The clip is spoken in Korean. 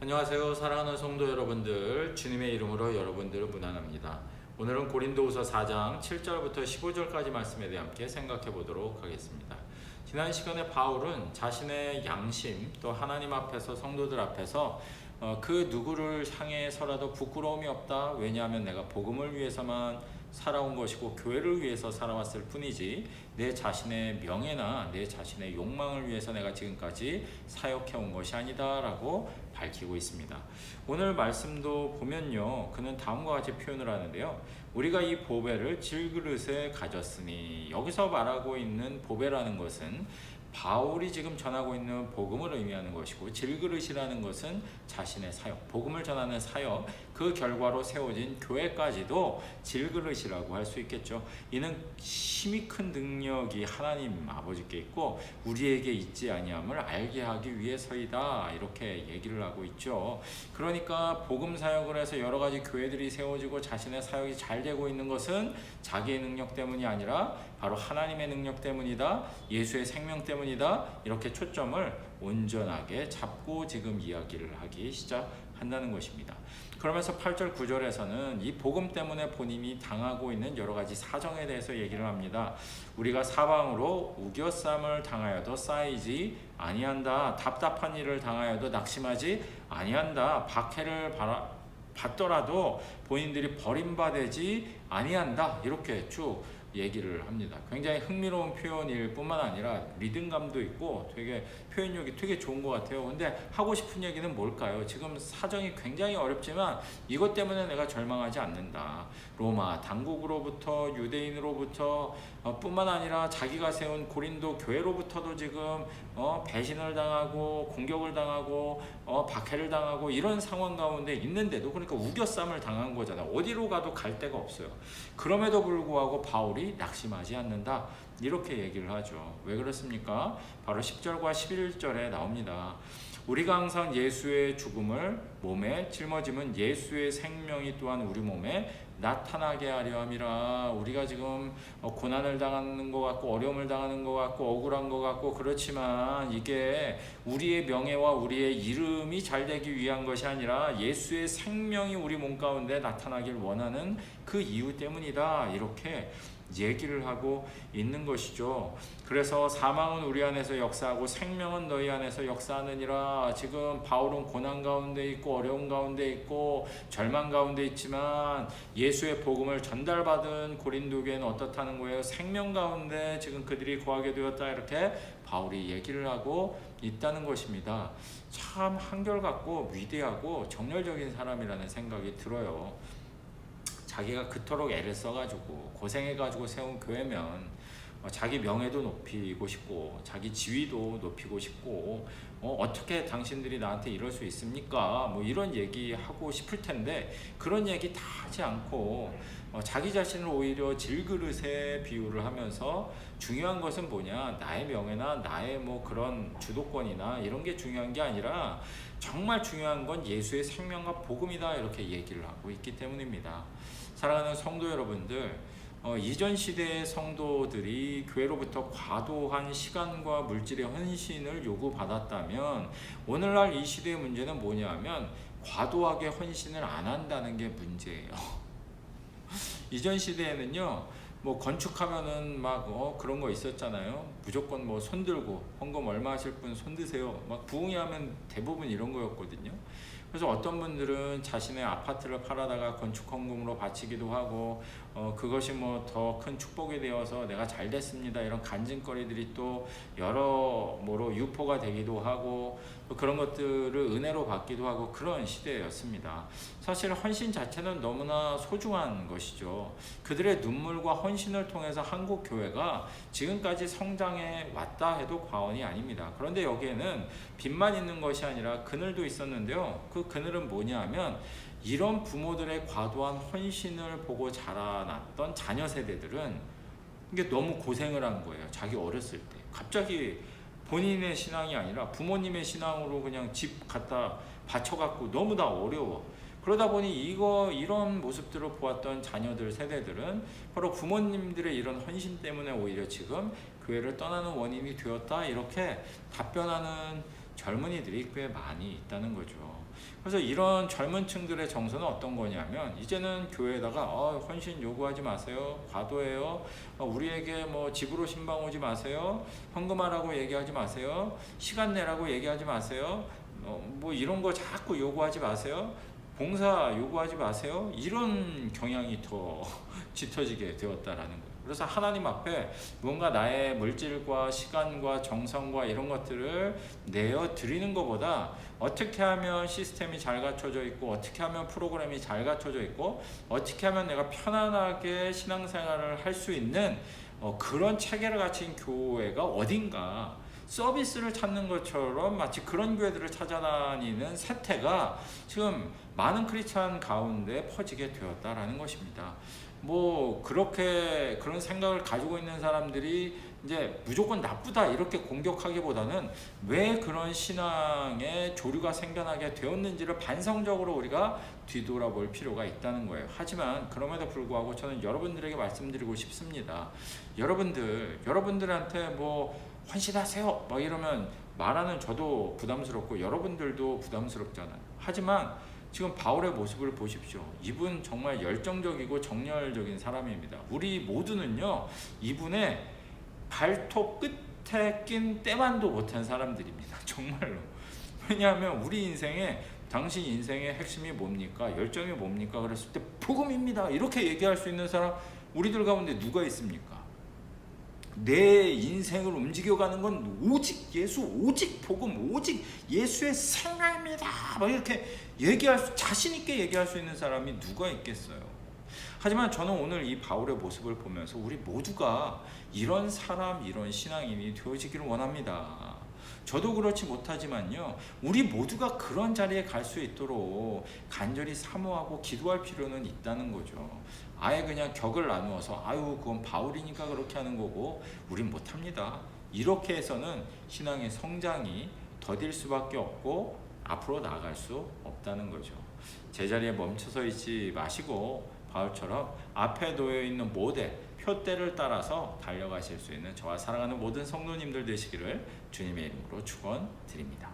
안녕하세요. 사랑하는 성도 여러분들, 주님의 이름으로 여러분들을 문안합니다. 오늘은 고린도후서 4장 7절부터 15절까지 말씀에 대해 함께 생각해 보도록 하겠습니다. 지난 시간에 바울은 자신의 양심 또 하나님 앞에서 성도들 앞에서 그 누구를 향해서라도 부끄러움이 없다. 왜냐하면 내가 복음을 위해서만 살아온 것이고 교회를 위해서 살아왔을 뿐이지 내 자신의 명예나 내 자신의 욕망을 위해서 내가 지금까지 사역해온 것이 아니다 라고 밝히고 있습니다. 오늘 말씀도 보면요, 그는 다음과 같이 표현을 하는데요, 우리가 이 보배를 질그릇에 가졌으니, 여기서 말하고 있는 보배라는 것은 바울이 지금 전하고 있는 복음을 의미하는 것이고, 질그릇이라는 것은 자신의 사역, 복음을 전하는 사역, 그 결과로 세워진 교회까지도 질그릇이라고 할 수 있겠죠. 이는 힘이 큰 능력이 하나님 아버지께 있고 우리에게 있지 아니함을 알게 하기 위해서이다, 이렇게 얘기를 하고 있죠. 그러니까 복음 사역을 해서 여러 가지 교회들이 세워지고 자신의 사역이 잘 되고 있는 것은 자기의 능력 때문이 아니라 바로 하나님의 능력 때문이다, 예수의 생명 때문이다, 이렇게 초점을 온전하게 잡고 지금 이야기를 하기 시작한다는 것입니다. 그러면서 8절 9절에서는 이 복음 때문에 본인이 당하고 있는 여러 가지 사정에 대해서 얘기를 합니다. 우리가 사방으로 우겨쌈을 당하여도 쌓이지 아니한다. 답답한 일을 당하여도 낙심하지 아니한다. 박해를 받더라도 본인들이 버림받지 아니한다. 이렇게 쭉 얘기를 합니다. 굉장히 흥미로운 표현일 뿐만 아니라 리듬감도 있고 되게 표현력이 되게 좋은 것 같아요. 근데 하고 싶은 얘기는 뭘까요? 지금 사정이 굉장히 어렵지만 이것 때문에 내가 절망하지 않는다. 로마 당국으로부터 유대인으로부터 뿐만 아니라 자기가 세운 고린도 교회로부터도 지금 배신을 당하고 공격을 당하고 박해를 당하고 이런 상황 가운데 있는데도, 그러니까 우겨쌈을 당한 거잖아요. 어디로 가도 갈 데가 없어요. 그럼에도 불구하고 바울이 낙심하지 않는다, 이렇게 얘기를 하죠. 왜 그렇습니까? 바로 10절과 11절에 나옵니다. 우리가 항상 예수의 죽음을 몸에 짊어지면 예수의 생명이 또한 우리 몸에 나타나게 하려 함이라. 우리가 지금 고난을 당하는 것 같고 어려움을 당하는 것 같고 억울한 것 같고 그렇지만 이게 우리의 명예와 우리의 이름이 잘 되기 위한 것이 아니라 예수의 생명이 우리 몸 가운데 나타나길 원하는 그 이유 때문이다, 이렇게 얘기를 하고 있는 것이죠. 그래서 사망은 우리 안에서 역사하고 생명은 너희 안에서 역사하느니라. 지금 바울은 고난 가운데 있고 어려움 가운데 있고 절망 가운데 있지만 예수의 복음을 전달받은 고린도 교회는 어떻다는 거예요? 생명 가운데 지금 그들이 거하게 되었다, 이렇게 바울이 얘기를 하고 있다는 것입니다. 참 한결같고 위대하고 정열적인 사람이라는 생각이 들어요. 자기가 그토록 애를 써가지고 고생해가지고 세운 교회면 자기 명예도 높이고 싶고 자기 지위도 높이고 싶고 어떻게 당신들이 나한테 이럴 수 있습니까? 뭐 이런 얘기하고 싶을 텐데 그런 얘기 다 하지 않고 자기 자신을 오히려 질그릇에 비유를 하면서 중요한 것은 뭐냐, 나의 명예나 나의 뭐 그런 주도권이나 이런 게 중요한 게 아니라 정말 중요한 건 예수의 생명과 복음이다, 이렇게 얘기를 하고 있기 때문입니다. 사랑하는 성도 여러분들, 이전 시대의 성도들이 교회로부터 과도한 시간과 물질의 헌신을 요구받았다면 오늘날 이 시대의 문제는 뭐냐면 과도하게 헌신을 안 한다는 게 문제예요. 이전 시대에는요, 뭐 건축하면은 막 그런 거 있었잖아요. 무조건 뭐 손 들고 헌금 얼마 하실 분 손 드세요. 막 부흥회 하면 대부분 이런 거였거든요. 그래서 어떤 분들은 자신의 아파트를 팔아다가 건축 헌금으로 바치기도 하고 그것이 뭐 더 큰 축복이 되어서 내가 잘 됐습니다, 이런 간증거리들이 또 여러모로 유포가 되기도 하고 또 그런 것들을 은혜로 받기도 하고 그런 시대였습니다. 사실 헌신 자체는 너무나 소중한 것이죠. 그들의 눈물과 헌신을 통해서 한국 교회가 지금까지 성장해 왔다 해도 과언이 아닙니다. 그런데 여기에는 빚만 있는 것이 아니라 그늘도 있었는데요. 그 그늘은 뭐냐 하면 이런 부모들의 과도한 헌신을 보고 자라났던 자녀 세대들은 이게 너무 고생을 한 거예요. 자기 어렸을 때 갑자기 본인의 신앙이 아니라 부모님의 신앙으로 그냥 집 갖다 바쳐갖고 너무 다 어려워. 그러다 보니 이런 모습들을 보았던 자녀들 세대들은 바로 부모님들의 이런 헌신 때문에 오히려 지금 교회를 떠나는 원인이 되었다, 이렇게 답변하는 젊은이들이 꽤 많이 있다는 거죠. 그래서 이런 젊은 층들의 정서는 어떤 거냐면, 이제는 교회에다가 헌신 요구하지 마세요, 과도해요, 우리에게 뭐 집으로 신방 오지 마세요, 헌금하라고 얘기하지 마세요, 시간 내라고 얘기하지 마세요, 뭐 이런 거 자꾸 요구하지 마세요, 봉사 요구하지 마세요, 이런 경향이 더 짙어지게 되었다라는 거예요. 그래서 하나님 앞에 뭔가 나의 물질과 시간과 정성과 이런 것들을 내어 드리는 것보다, 어떻게 하면 시스템이 잘 갖춰져 있고, 어떻게 하면 프로그램이 잘 갖춰져 있고, 어떻게 하면 내가 편안하게 신앙생활을 할 수 있는 그런 체계를 갖춘 교회가 어딘가, 서비스를 찾는 것처럼 마치 그런 교회들을 찾아다니는 세태가 지금 많은 크리스찬 가운데 퍼지게 되었다라는 것입니다. 뭐 그렇게 그런 생각을 가지고 있는 사람들이 이제 무조건 나쁘다 이렇게 공격하기보다는 왜 그런 신앙의 조류가 생겨나게 되었는지를 반성적으로 우리가 뒤돌아볼 필요가 있다는 거예요. 하지만 그럼에도 불구하고 저는 여러분들에게 말씀드리고 싶습니다. 여러분들한테 뭐 헌신하세요 막 이러면 말하는 저도 부담스럽고 여러분들도 부담스럽잖아요. 하지만 지금 바울의 모습을 보십시오. 이분 정말 열정적이고 정열적인 사람입니다. 우리 모두는요, 이분의 발톱 끝에 낀 때만도 못한 사람들입니다. 정말로. 왜냐하면 우리 인생에, 당신 인생의 핵심이 뭡니까? 열정이 뭡니까? 그랬을 때 복음입니다, 이렇게 얘기할 수 있는 사람 우리들 가운데 누가 있습니까? 내 인생을 움직여가는 건 오직 예수, 오직 복음, 오직 예수의 생명입니다, 막 이렇게 자신 있게 얘기할 수 있는 사람이 누가 있겠어요? 하지만 저는 오늘 이 바울의 모습을 보면서 우리 모두가 이런 사람, 이런 신앙인이 되어지기를 원합니다. 저도 그렇지 못하지만요, 우리 모두가 그런 자리에 갈 수 있도록 간절히 사모하고 기도할 필요는 있다는 거죠. 아예 그냥 격을 나누어서 그건 바울이니까 그렇게 하는 거고 우린 못합니다, 이렇게 해서는 신앙의 성장이 더딜 수밖에 없고 앞으로 나아갈 수 없다는 거죠. 제자리에 멈춰서 있지 마시고 바울처럼 앞에 놓여있는 모델, 표대를 따라서 달려가실 수 있는 저와 사랑하는 모든 성도님들 되시기를 주님의 이름으로 축원드립니다.